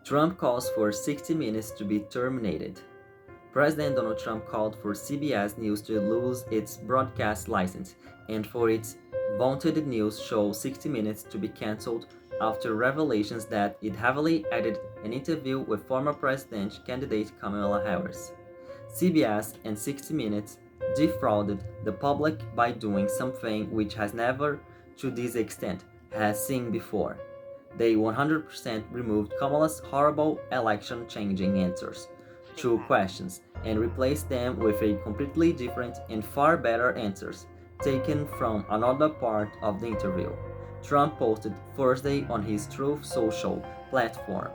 Trump calls for 60 Minutes to be terminated. President Donald Trump called for CBS News to lose its broadcast license and for its vaunted news show 60 Minutes to be cancelled after revelations that it heavily edited an interview with former presidential candidate Kamala Harris. CBS and 60 Minutes defrauded the public by doing something which has never, to this extent, has seen before. They 100% removed Kamala's horrible election-changing answers to questions and replaced them with a completely different and far better answers taken from another part of the interview. Trump posted Thursday on his Truth Social platform.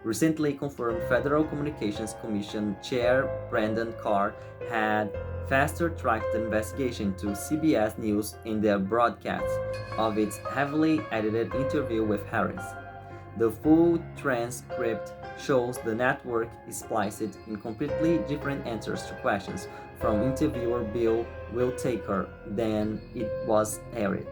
Recently confirmed Federal Communications Commission Chair Brendan Carr had faster-tracked the investigation to CBS News in their broadcast of its heavily edited interview with Harris. The full transcript shows the network spliced in completely different answers to questions from interviewer Bill Whitaker than it was aired.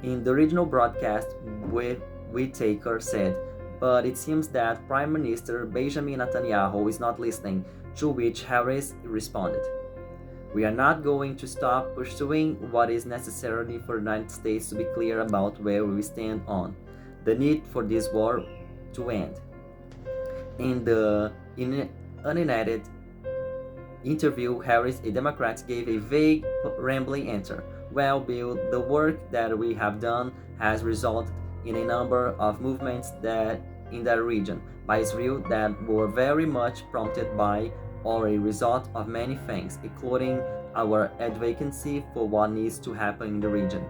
In the original broadcast, Whitaker said, "But it seems that Prime Minister Benjamin Netanyahu is not listening," to which Harris responded, "We are not going to stop pursuing what is necessary for the United States to be clear about where we stand on the need for this war to end." In the unedited interview, Harris, a Democrat, gave a vague, rambling answer. "Well, Bill, the work that we have done has resulted in a number of movements in that region by Israel that were very much prompted by or a result of many things, including our advocacy for what needs to happen in the region."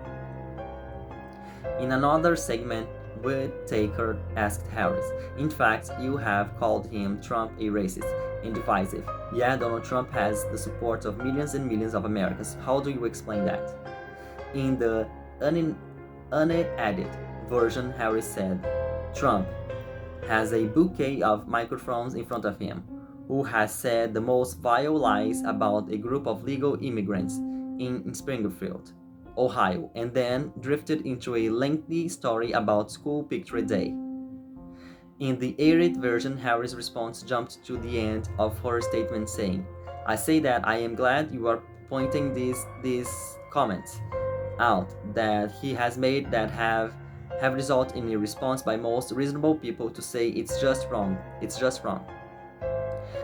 In another segment, Whitaker asked Harris, "In fact, you have called him Trump a racist and divisive. Yeah, Donald Trump has the support of millions and millions of Americans. How do you explain that?" In the unedited version, Harris said, "Trump has a bouquet of microphones in front of him, who has said the most vile lies about a group of legal immigrants in Springfield, Ohio, and then drifted into a lengthy story about school picture day." In the edited version, Harris' response jumped to the end of her statement saying, "I say that I am glad you are pointing these comments out that he has made that have resulted in a response by most reasonable people to say it's just wrong.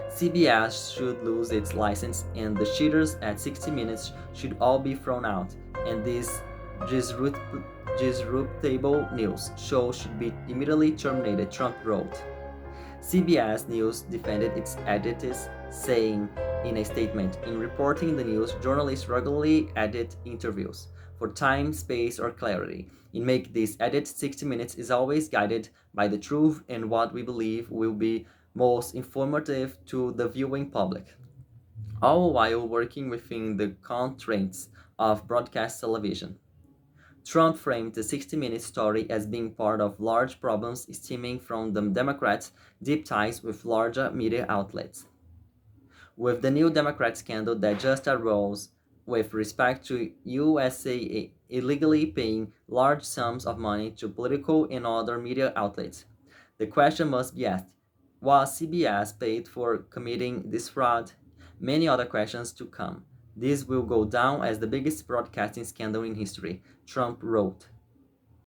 CBS should lose its license and the cheaters at 60 Minutes should all be thrown out, and this disreputable news show should be immediately terminated," Trump wrote. CBS News defended its editors, saying in a statement, "In reporting the news, journalists regularly edit interviews for time, space, or clarity. In making this edit, 60 Minutes is always guided by the truth and what we believe will be most informative to the viewing public, all while working within the constraints of broadcast television." Trump framed the 60 Minutes story as being part of large problems stemming from the Democrats' deep ties with larger media outlets. With the new Democrat scandal that just arose with respect to USA illegally paying large sums of money to political and other media outlets, the question must be asked, was CBS paid for committing this fraud? Many other questions to come. This will go down as the biggest broadcasting scandal in history, Trump wrote.